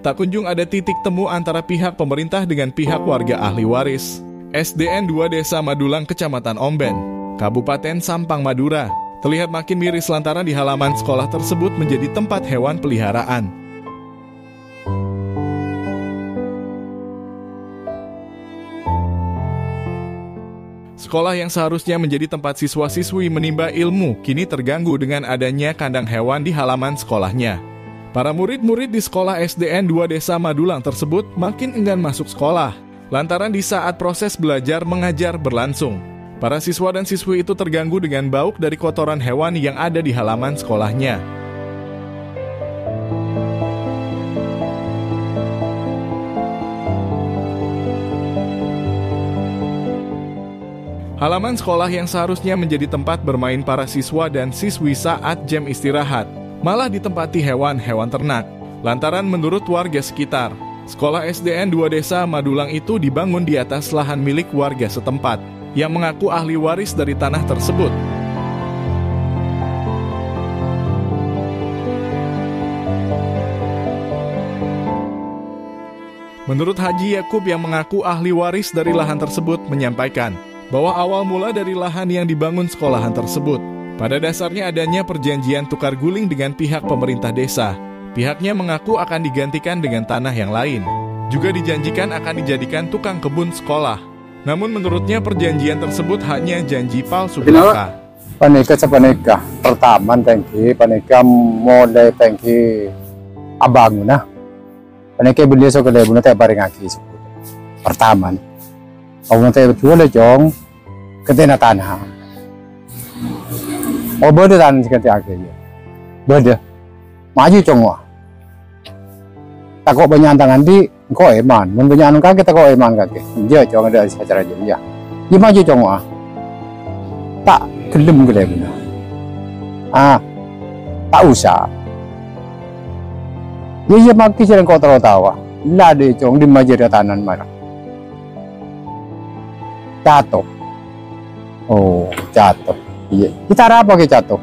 tak kunjung ada titik temu antara pihak pemerintah dengan pihak warga ahli waris. SDN 2 Desa Madulang, Kecamatan Omben, Kabupaten Sampang, Madura, terlihat makin miris lantaran di halaman sekolah tersebut menjadi tempat hewan peliharaan. Sekolah yang seharusnya menjadi tempat siswa-siswi menimba ilmu, kini terganggu dengan adanya kandang hewan di halaman sekolahnya. Para murid-murid di sekolah SDN 2 Desa Madulang tersebut makin enggan masuk sekolah, lantaran di saat proses belajar mengajar berlangsung, para siswa dan siswi itu terganggu dengan bau dari kotoran hewan yang ada di halaman sekolahnya. Halaman sekolah yang seharusnya menjadi tempat bermain para siswa dan siswi saat jam istirahat, malah ditempati hewan-hewan ternak. Lantaran menurut warga sekitar, sekolah SDN 2 Desa Madulang itu dibangun di atas lahan milik warga setempat, yang mengaku ahli waris dari tanah tersebut. Menurut Haji Yakub yang mengaku ahli waris dari lahan tersebut menyampaikan bahwa awal mula dari lahan yang dibangun sekolahan tersebut, pada dasarnya adanya perjanjian tukar guling dengan pihak pemerintah desa. Pihaknya mengaku akan digantikan dengan tanah yang lain. Juga dijanjikan akan dijadikan tukang kebun sekolah. Namun menurutnya perjanjian tersebut hanya janji palsu belaka. Panika sepanika. Pertama tangki, panika mulai tangki abang na. Panika beli so kedai buna teh bareng aki sebut. Pertama. Awang teh betul le jong ketena tanah. Oh beda tan seperti akhirnya, beda, maju congwa. Tak kok banyak tangan di, kok eman, banyak kaki tak kok eman kaki. Dia cong ada secara dia, dia maju congwa. Tak kelem kelem, tak usah. Dia maki jalan kau tawa, lah dia cong di maju di tanan marah. Jatuh, oh jatuh. Iya, kita apa ke jatuh?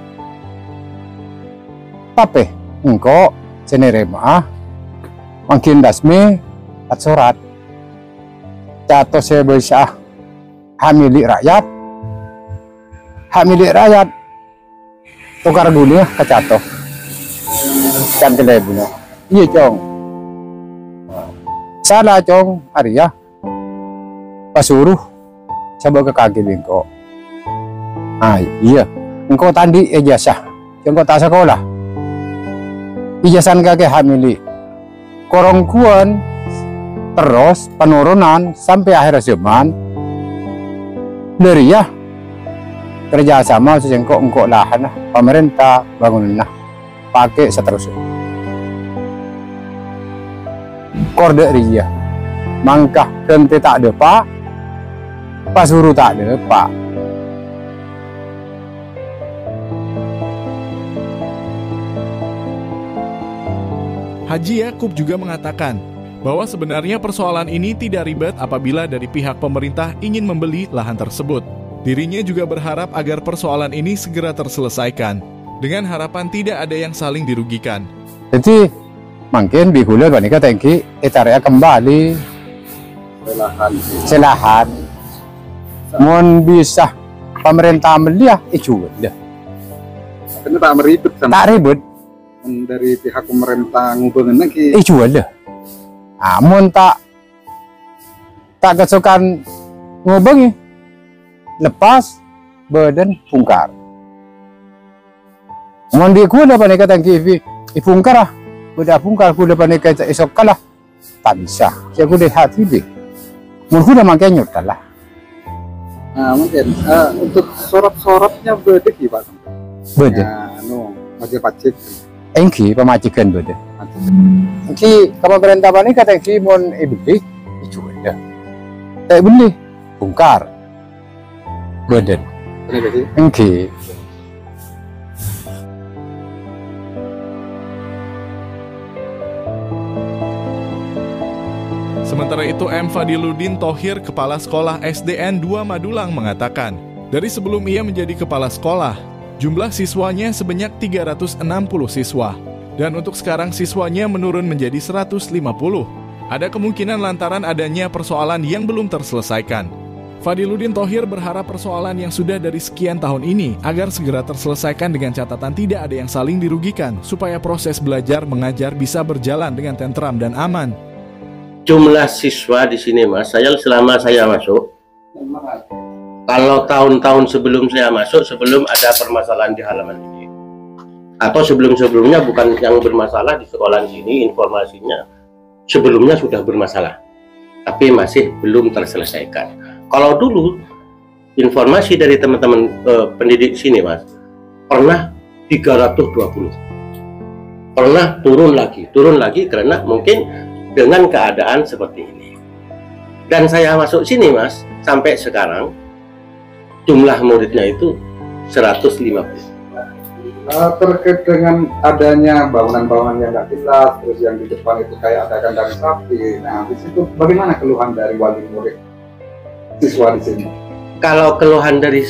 Tapi engkau senerema makin dasmi at surat jatuh sebesar hak milik rakyat, tukar guling ke jatuh kan kelebuna. Iya cong, salah cong hari ya pasuruh coba ke kaki bingko. Iya, engkau tadi ijazah, engkau tak sekolah. Ijazah kakek hak milik. Korongkuan terus penurunan sampai akhir zaman. Dari ya kerjasama engkau lahan lah, pemerintah bangunan lah, pakai seterusnya. Korde ria, mangkah kente tak ada pak, pasuru tak ada pak. Haji Yakub juga mengatakan bahwa sebenarnya persoalan ini tidak ribet apabila dari pihak pemerintah ingin membeli lahan tersebut. Dirinya juga berharap agar persoalan ini segera terselesaikan, dengan harapan tidak ada yang saling dirugikan. Jadi, mungkin di hulu panika tangki etaria kembali selahan. Mohon bisa pemerintah beli ya, juga. Karena tak meribet sama. Tak ribet. Dari pihak pemerintah ngubungin lagi. Jual dah. Amun tak kesukaan ngubungi, lepas badan bungkar. Mohon di kuda panika tangki bungkar lah, kuda bungkar kuda panika esok kalah, tak bisa. Saya kuda hati deh. Mohon kuda makanya nyuruh lah. Mungkin untuk sorot-sorotnya beda gimana? Beda. Wajib pajak. Engki pemajikan beda. Engki pemerintah ini kata engki mon beli, jual dah. Tak beli, bongkar. Badan. Engki. Sementara itu M. Fadiluddin Thohir, Kepala Sekolah SDN 2 Madulang mengatakan, dari sebelum ia menjadi kepala sekolah, jumlah siswanya sebanyak 360 siswa. Dan untuk sekarang siswanya menurun menjadi 150. Ada kemungkinan lantaran adanya persoalan yang belum terselesaikan. Fadiluddin Thohir berharap persoalan yang sudah dari sekian tahun ini agar segera terselesaikan dengan catatan tidak ada yang saling dirugikan supaya proses belajar mengajar bisa berjalan dengan tentram dan aman. Jumlah siswa di sini Mas, selama saya masuk, kalau tahun-tahun sebelum saya masuk, sebelum ada permasalahan di halaman ini, atau sebelum-sebelumnya bukan yang bermasalah di sekolah sini, informasinya sebelumnya sudah bermasalah, tapi masih belum terselesaikan. Kalau dulu informasi dari teman-teman pendidik sini Mas, pernah 320, pernah turun lagi karena mungkin dengan keadaan seperti ini. Dan saya masuk sini Mas, sampai sekarang jumlah muridnya itu 150. Terkait dengan adanya bangunan-bangunan yang nggak jelas, terus yang di depan itu kayak ada kandang sapi. Nah, di situ bagaimana keluhan dari wali murid siswa di sini? Kalau keluhan dari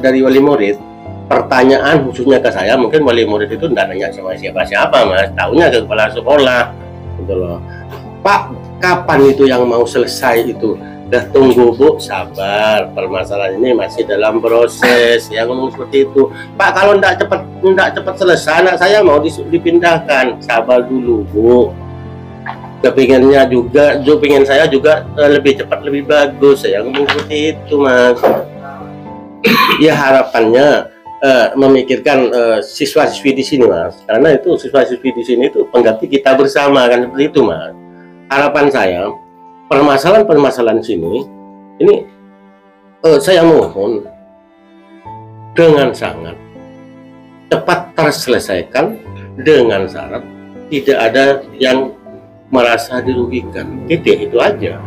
wali murid, pertanyaan khususnya ke saya, mungkin wali murid itu tidak nanya sama siapa-siapa Mas, tahunya ke kepala sekolah, gitu loh. Pak, kapan itu yang mau selesai itu? Udah tunggu Bu, sabar, permasalahan ini masih dalam proses. Yang ngomong seperti itu, Pak, kalau tidak cepat selesai, anak saya mau dipindahkan, sabar dulu Bu. Kepinginnya saya juga lebih cepat lebih bagus, saya ngomong seperti itu Mas. Ya harapannya memikirkan siswa-siswi di sini Mas, karena itu siswa-siswi di sini itu pengganti kita bersama kan, seperti itu Mas. Harapan saya permasalahan sini ini saya mohon dengan sangat cepat terselesaikan dengan syarat tidak ada yang merasa dirugikan. Itu aja.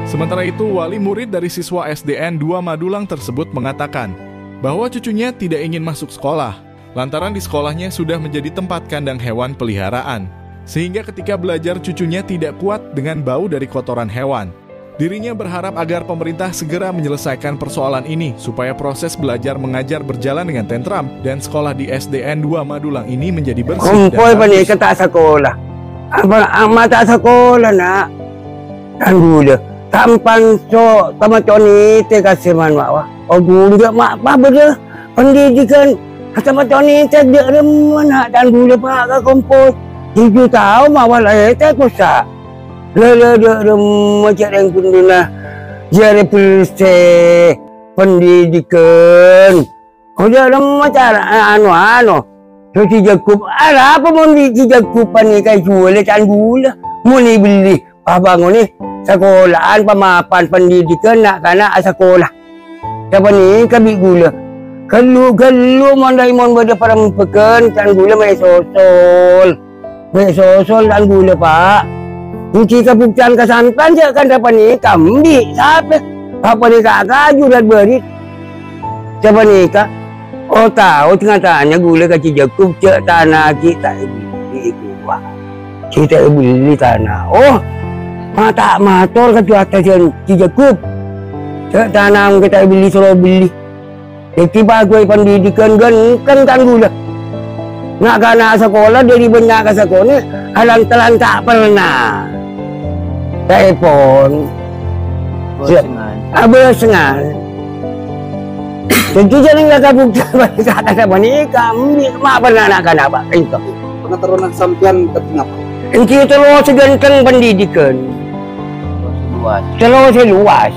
Sementara itu, wali murid dari siswa SDN 2 Madulang tersebut mengatakan bahwa cucunya tidak ingin masuk sekolah lantaran di sekolahnya sudah menjadi tempat kandang hewan peliharaan, sehingga ketika belajar cucunya tidak kuat dengan bau dari kotoran hewan. Dirinya berharap agar pemerintah segera menyelesaikan persoalan ini supaya proses belajar mengajar berjalan dengan tentram dan sekolah di SDN 2 Madulang ini menjadi bersih. Kumpul pa ni kata sekolah. Mata sekolah nak. Dan gula. Tampan so tamaton ni te kasih manwa. Oh gula mak apa benda pendidikan tamaton ni te dia mana dan gula pak ke kumpul. 7 tahun mawal te kusa. Lele dia macam yang punduna jadi polisi pendidikan. Oh dia macam anu. So Cijakup ada apa mau di Cijakupan ni kai jual dan gula. Mau ni beli abang ni sekolahan pemapan pendidikan nak kana sekolah. Siapa ni kabi gula. Kalau mandai mon pada parang pekan dan gula mai sosol dan gula pak. Kunci kebukaan kesantan je kan dapat ni kambing siapa? Apa ni kakak dan berit? Siapa ni kak? Oh tahu tengah tanya gula kecil Jakup cek tanah kita beli kuat. Kita beli tanah. Oh mata motor ke atas Jakup. Cek tanah kita beli suruh beli. Jadi bagai pendidikan kan gula. Nak kena sekolah dari banyak ke sekolah halang telan tak pernah. Telepon. Bersengan. Jadi jangan nak bukti kata apa ni kami mak pernah nak kena apa itu. Pengetahuan sampean kenapa? Ini terus seganteng pendidikan. Terus luas.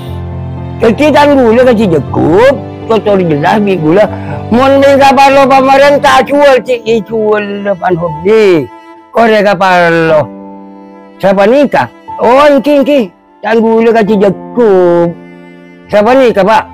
Jadi dan gula kecil Jakup, kotor jelas bi gula. Mun kapal pemerintah jual depan hobi. Korek kapal siapa nikah? Oh, ini dan gula kecil Jakup. Siapa nikah pak?